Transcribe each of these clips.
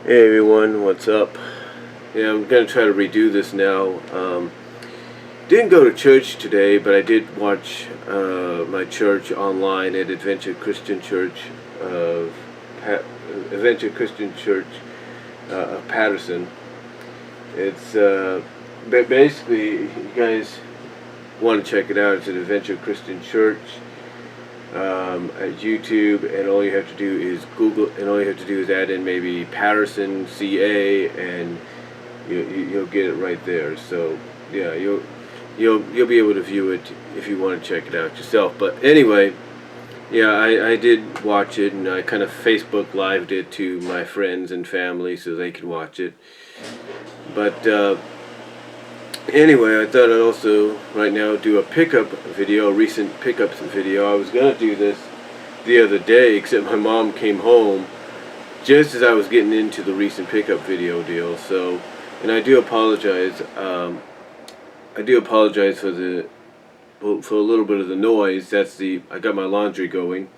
Hey everyone, what's up? Yeah, I'm gonna try to redo this now. Didn't go to church today, but I did watch my church online at Adventure Christian Church of Adventure Christian Church of Patterson. It's basically, you guys want to check it out. It's an Adventure Christian Church at YouTube, and all you have to do is Google, and all you have to do is add in maybe Patterson, CA, and you'll get it right there. So yeah, you'll be able to view it if you want to check it out yourself. But anyway, yeah, I did watch it, and I kind of Facebook lived it to my friends and family so they could watch it. But anyway, I thought I'd also right now do a pickup video, a recent pickup video. I was gonna do this the other day, except my mom came home just as I was getting into the recent pickup video deal. So, and I do apologize. I do apologize for a little bit of the noise. I got my laundry going.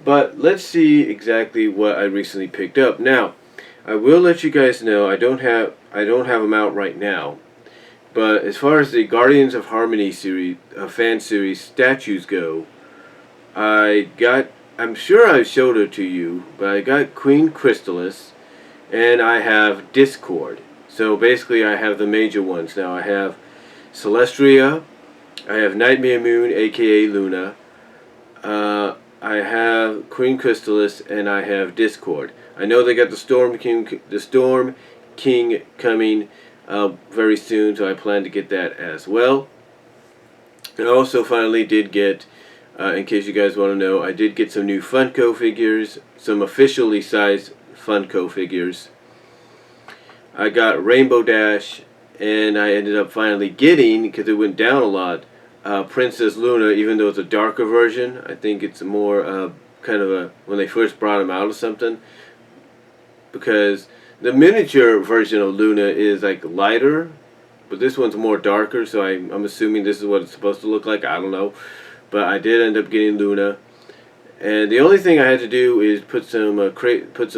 But let's see exactly what I recently picked up. Now, I will let you guys know I don't have them out right now. But as far as the Guardians of Harmony series, fan series statues go, I'm sure I showed her to you, but I got Queen Chrysalis, and I have Discord. So basically I have the major ones now. I have Celestria, I have Nightmare Moon, aka Luna, I have Queen Chrysalis, and I have Discord. I know they got the Storm King coming very soon, so I plan to get that as well. And I also finally did get, in case you guys want to know, I did get some new Funko figures, some officially sized Funko figures. I got Rainbow Dash, and I ended up finally getting, because it went down a lot, Princess Luna, even though it's a darker version. I think it's more kind of a, when they first brought him out or something, because the miniature version of Luna is like lighter, but this one's more darker, so I'm assuming this is what it's supposed to look like. I don't know. But I did end up getting Luna. And the only thing I had to do is put some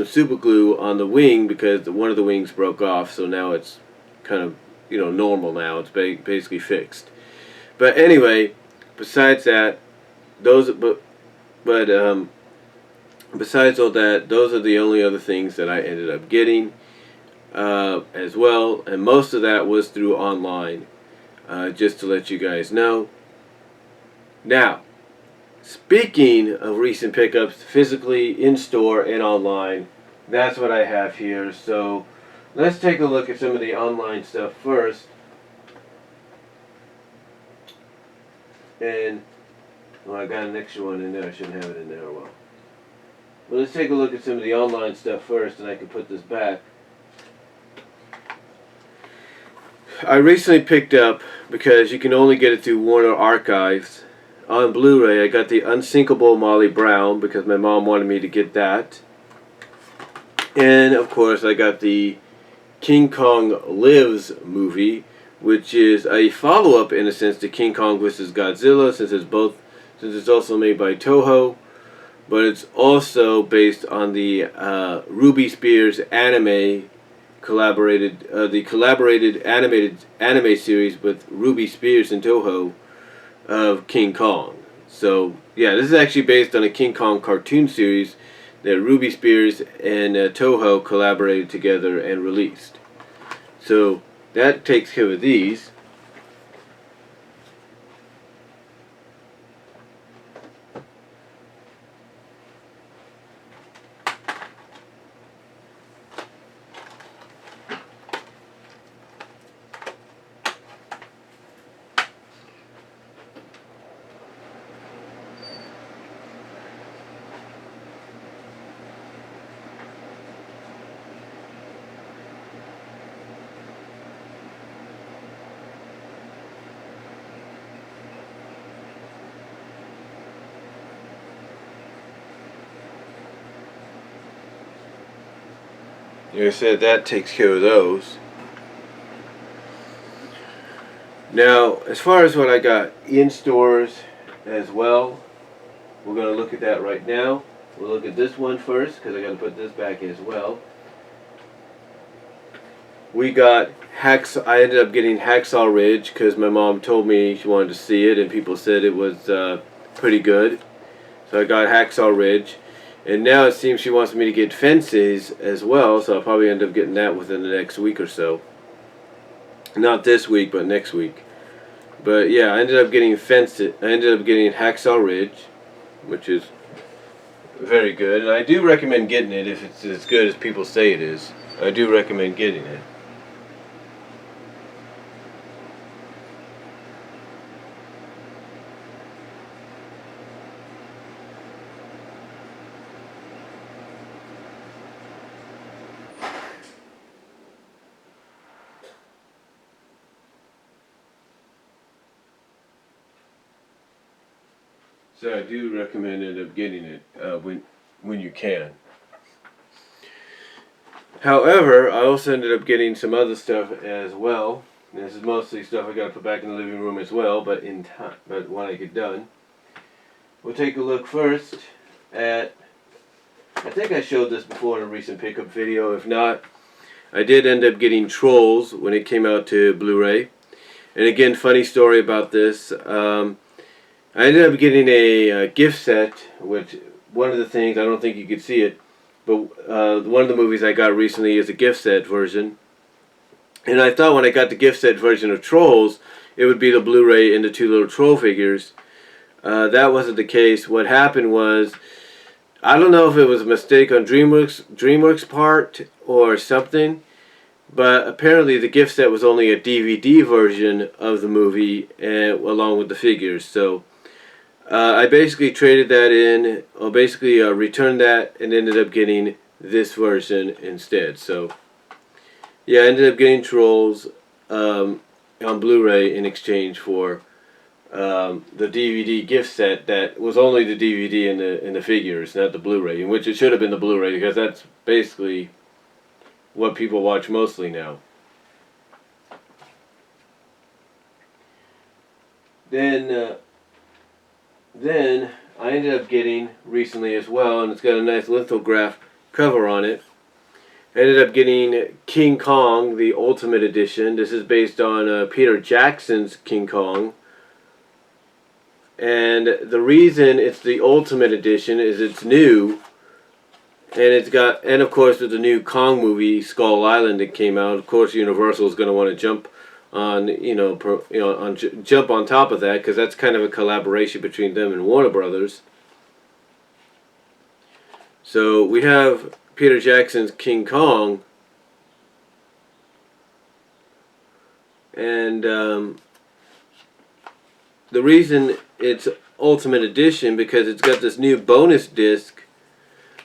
super glue on the wing, because one of the wings broke off, so now it's kind of, normal now. It's basically fixed. But anyway, besides that, those but besides all that, those are the only other things that I ended up getting as well, and most of that was through online, just to let you guys know. Now, speaking of recent pickups, physically in store and online, that's what I have here. So let's take a look at some of the online stuff first. And well, I got an extra one in there. I shouldn't have it in there. Well, let's take a look at some of the online stuff first, and I can put this back. I recently picked up, because you can only get it through Warner Archives, on Blu-ray. I got the Unsinkable Molly Brown, because my mom wanted me to get that. And of course I got the King Kong Lives movie, which is a follow-up in a sense to King Kong vs. Godzilla, since it's also made by Toho, but it's also based on the Ruby Spears anime the collaborated animated anime series with Ruby Spears and Toho of King Kong. So yeah, this is actually based on a King Kong cartoon series that Ruby Spears and Toho collaborated together and released. So that takes care of these. Like I said, that takes care of those. Now, as far as what I got in stores as well, we're going to look at that right now. We'll look at this one first, because I got to put this back as well. we got Hacksaw. I ended up getting Hacksaw Ridge because my mom told me she wanted to see it, and people said it was pretty good. So I got Hacksaw Ridge, and now it seems she wants me to get Fences as well. So I'll probably end up getting that within the next week or so. Not this week, but next week. But yeah, I ended up getting Fences. I ended up getting Hacksaw Ridge, which is very good, and I do recommend getting it if it's as good as people say it is. I do recommend getting it. So I do recommend end up getting it when you can. However, I also ended up getting some other stuff as well. And this is mostly stuff I got to put back in the living room as well, but in time. But when I get done, we'll take a look first at. I think I showed this before in a recent pickup video. If not, I did end up getting Trolls when it came out to Blu-ray. And again, funny story about this. I ended up getting a gift set, which one of the things, I don't think you could see it, but one of the movies I got recently is a gift set version. And I thought when I got the gift set version of Trolls, it would be the Blu-ray and the two little troll figures. That wasn't the case. What happened was, I don't know if it was a mistake on DreamWorks' part or something, but apparently the gift set was only a DVD version of the movie along with the figures. So I basically traded that in, or basically returned that and ended up getting this version instead. So yeah, I ended up getting Trolls on Blu-ray in exchange for the DVD gift set that was only the DVD and the figures, not the Blu-ray, in which it should have been the Blu-ray because that's basically what people watch mostly now. Then I ended up getting recently as well, and it's got a nice lithograph cover on it. I ended up getting King Kong, the Ultimate Edition. This is based on Peter Jackson's King Kong. And the reason it's the Ultimate Edition is it's new, and of course with the new Kong movie, Skull Island, that came out, of course Universal is going to want to jump on, jump on top of that because that's kind of a collaboration between them and Warner Brothers. So we have Peter Jackson's King Kong, and the reason it's Ultimate Edition because it's got this new bonus disc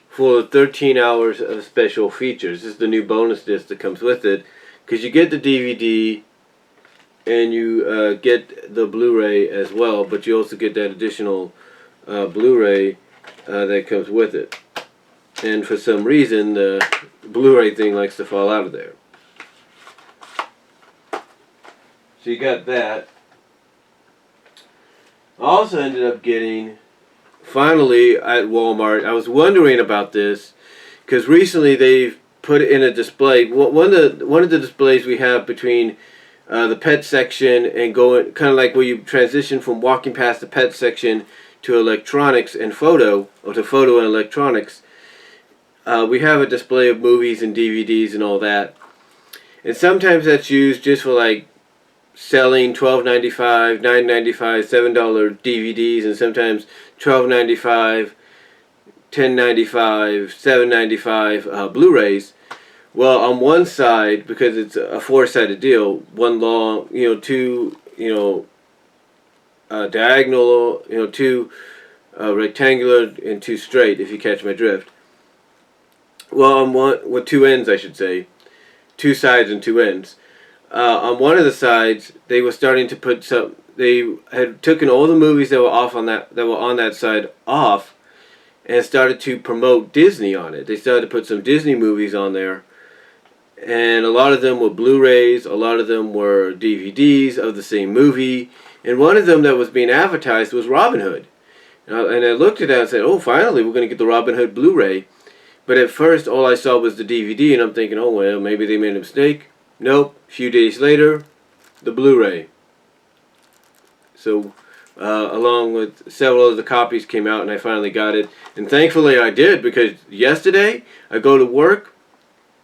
full of 13 hours of special features. This is the new bonus disc that comes with it, because you get the DVD and you get the Blu-ray as well, but you also get that additional Blu-ray that comes with it. And for some reason, the Blu-ray thing likes to fall out of there. So you got that. I also ended up getting, finally at Walmart, I was wondering about this, because recently they've put it in a display. One of the displays we have between the pet section and going, kind of like where you transition from walking past the pet section to electronics and photo, or to photo and electronics, we have a display of movies and DVDs and all that. And sometimes that's used just for like selling $12.95, $9.95, $7 DVDs, and sometimes $12.95, $10.95, $7.95 Blu-rays. Well, on one side, because it's a four-sided deal, one long, two, diagonal, two rectangular, and two straight, if you catch my drift. Well, on one, with two ends, I should say, two sides and two ends. On one of the sides, they were starting to put some. They had taken all the movies that were on that side off, and started to promote Disney on it. They started to put some Disney movies on there, and a lot of them were Blu-rays, a lot of them were DVDs of the same movie, and one of them that was being advertised was Robin Hood. And I looked at that and said, "Oh, finally, we're going to get the Robin Hood Blu-ray." But at first, all I saw was the DVD, and I'm thinking, "Oh well, maybe they made a mistake. Nope. A few days later, the Blu-ray. So, along with several of the copies came out, and I finally got it. And thankfully I did, because yesterday I go to work,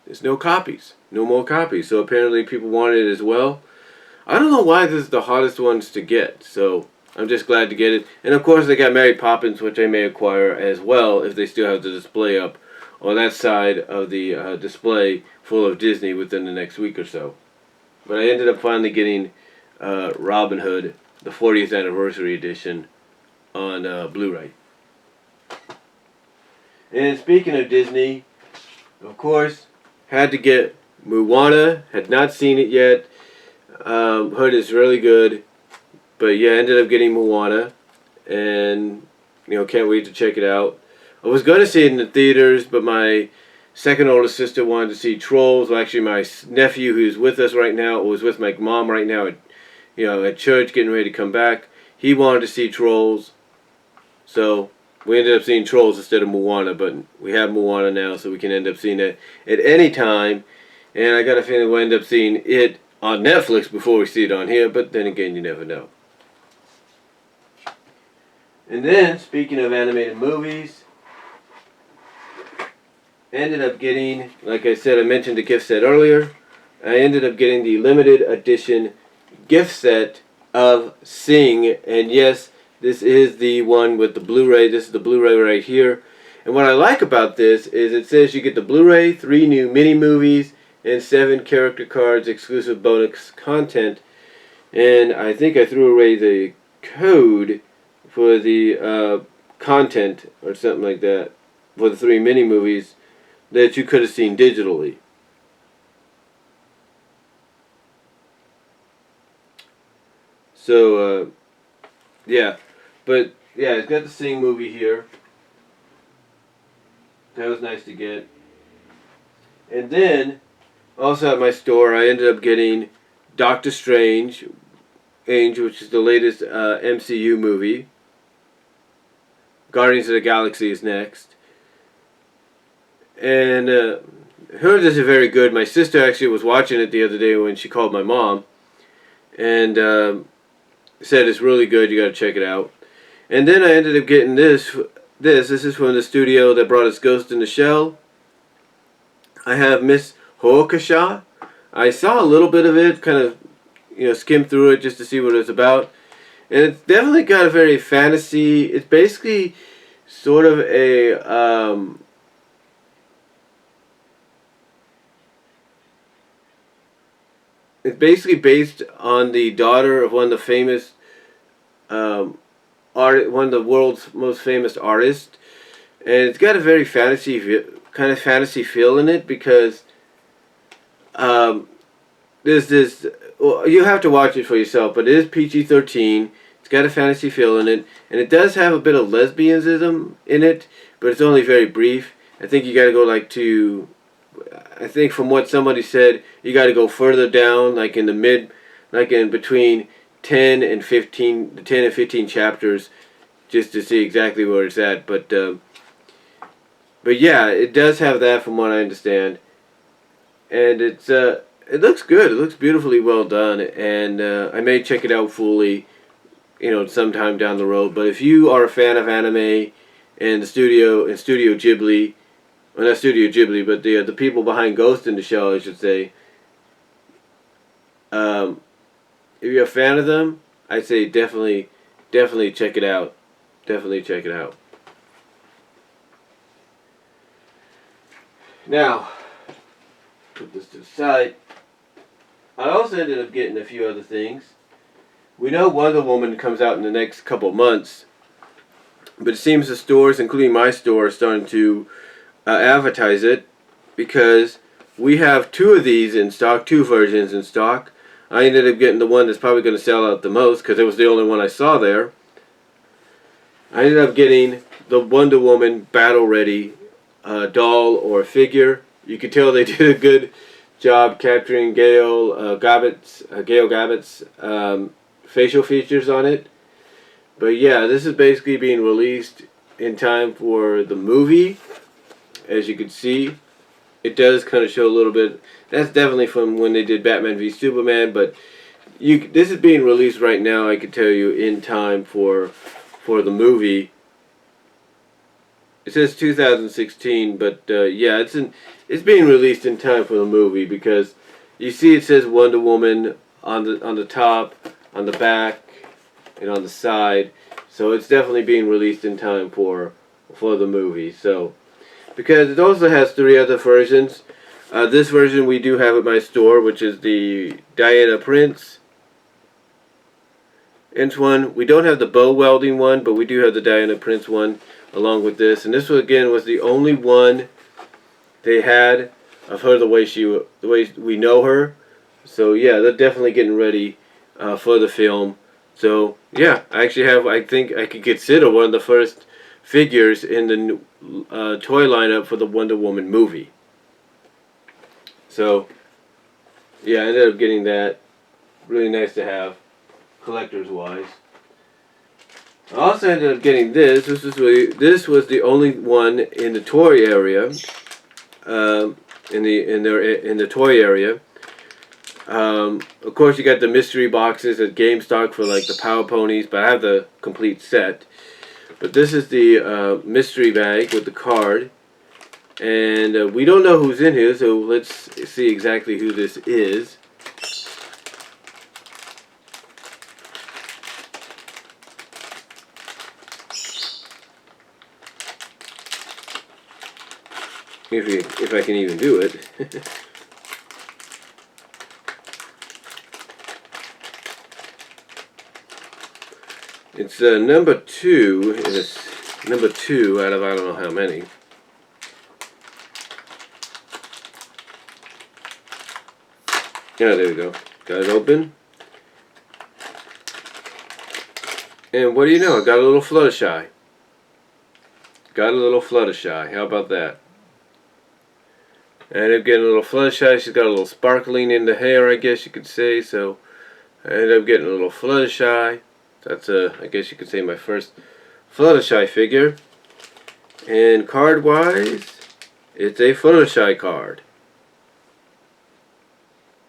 there's no copies. No more copies. So apparently people wanted it as well. I don't know why this is the hardest ones to get. So I'm just glad to get it. And of course they got Mary Poppins, which I may acquire as well if they still have the display up on that side of the display full of Disney within the next week or so. But I ended up finally getting Robin Hood, the 40th anniversary edition, on Blu-ray. And speaking of Disney, of course, had to get Moana. Had not seen it yet. Heard it's really good. But yeah, ended up getting Moana. And, can't wait to check it out. I was going to see it in the theaters, but my second oldest sister wanted to see Trolls. Well, actually, my nephew, who's with us right now, was with my mom right now at church, getting ready to come back. He wanted to see Trolls. So we ended up seeing Trolls instead of Moana, but we have Moana now, so we can end up seeing it at any time. And I got a feeling we'll end up seeing it on Netflix before we see it on here, but then again, you never know. And then, speaking of animated movies, ended up getting, like I said, I mentioned the gift set earlier, I ended up getting the limited edition gift set of Sing, and yes, this is the one with the Blu-ray. This is the Blu-ray right here. And what I like about this is it says you get the Blu-ray, 3 new mini-movies, and 7 character cards, exclusive bonus content. And I think I threw away the code for the content or something like that for the 3 mini-movies that you could have seen digitally. So, yeah. But, yeah, it's got the Sing movie here. That was nice to get. And then, also at my store, I ended up getting Doctor Strange, which is the latest MCU movie. Guardians of the Galaxy is next. And heard this is very good. My sister actually was watching it the other day when she called my mom. And said it's really good, you gotta check it out. And then I ended up getting this. This is from the studio that brought us Ghost in the Shell. I have Miss Hookasha. I saw a little bit of it, kind of, skimmed through it just to see what it was about. And it's definitely got a very fantasy, it's basically sort of a, it's basically based on the daughter of one of the famous, one of the world's most famous artists. And it's got a very kind of fantasy feel in it, because there's this, well, you have to watch it for yourself, but it is PG-13. It's got a fantasy feel in it, and it does have a bit of lesbianism in it, but it's only very brief. I think you gotta go I think from what somebody said, you gotta go further down, like in between 10 and 15 chapters, just to see exactly where it's at. But yeah, it does have that from what I understand, and it looks good. It looks beautifully well done, and I may check it out fully, sometime down the road. But if you are a fan of anime and Studio Ghibli, well, not Studio Ghibli, but the people behind Ghost in the Shell, I should say, if you're a fan of them, I'd say definitely check it out. Definitely check it out. Now, put this to the side. I also ended up getting a few other things. We know Wonder Woman comes out in the next couple months, but it seems the stores, including my store, are starting to advertise it, because we have 2 of these in stock, 2 versions in stock. I ended up getting the one that's probably going to sell out the most, because it was the only one I saw there. I ended up getting the Wonder Woman Battle Ready doll or figure. You could tell they did a good job capturing Gail Gabbett's facial features on it. But yeah, this is basically being released in time for the movie, as you can see. it does kind of show a little bit. That's definitely from when they did Batman v Superman, but this is being released right now, I can tell you, in time for the movie. It says 2016, but yeah, it's being released in time for the movie, because you see it says Wonder Woman on the top, on the back, and on the side. So it's definitely being released in time for the movie. So because it also has 3 other versions. This version we do have at my store, which is the Diana Prince one. We don't have the bow welding one, but we do have the Diana Prince one along with this. And this one, again, was the only one they had of her the way we know her. So yeah, they're definitely getting ready for the film. So yeah, I think I could consider one of the first figures in the toy lineup for the Wonder Woman movie. So yeah, I ended up getting that. Really nice to have, collector's wise. I also ended up getting this. This was the only one in the toy area. In the toy area. Of course, you got the mystery boxes at GameStop for like the Power Ponies, but I have the complete set. But this is the mystery bag with the card, and we don't know who's in here, so let's see exactly who this is. If I can even do it. It's number 2. It's number 2 out of I don't know how many. Yeah, there we go. Got it open. And what do you know? I got a little Fluttershy. Got a little Fluttershy. How about that? I ended up getting a little Fluttershy. She's got a little sparkling in the hair, I guess you could say. So I ended up getting a little Fluttershy. That's I guess you could say my first Fluttershy figure. And card-wise, it's a Fluttershy card.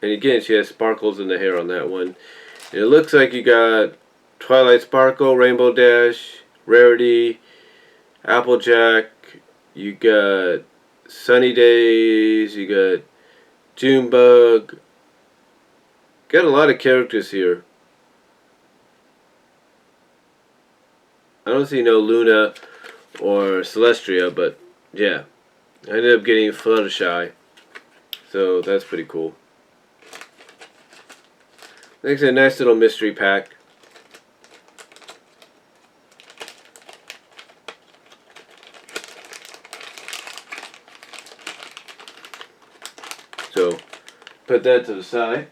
And again, she has sparkles in the hair on that one. And it looks like you got Twilight Sparkle, Rainbow Dash, Rarity, Applejack. You got Sunny Days. You got Junebug. Got a lot of characters here. I don't see no Luna or Celestria, but yeah. I ended up getting Fluttershy. So that's pretty cool. Next, a nice little mystery pack. So, put that to the side.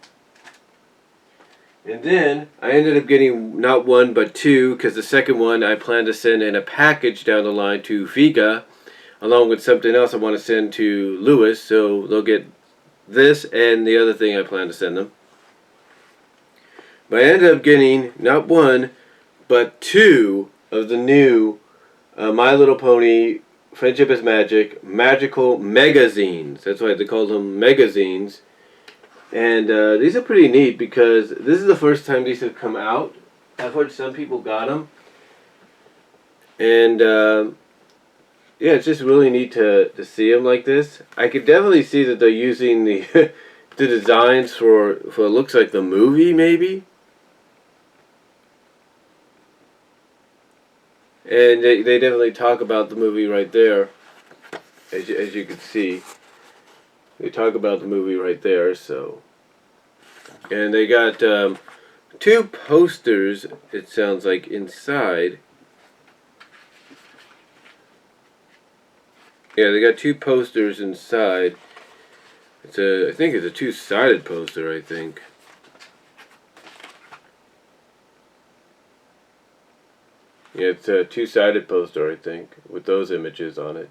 And then, I ended up getting not one, but 2, because the second one I plan to send in a package down the line to Vega, along with something else I want to send to Lewis, so they'll get this and the other thing I plan to send them. But I ended up getting not 1, but 2 of the new My Little Pony Friendship is Magic magical magazines. That's why they call them magazines. And these are pretty neat, because this is the first time these have come out. I've heard some people got them. And yeah, it's just really neat to see them like this. I could definitely see that they're using the the designs for it looks like the movie, maybe. And they definitely talk about the movie right there, as you can see. They talk about the movie right there, so. And they got 2 posters, it sounds like, inside. Yeah, they got 2 posters inside. I think it's a 2-sided poster, I think. Yeah, it's a 2-sided poster, I think, with those images on it.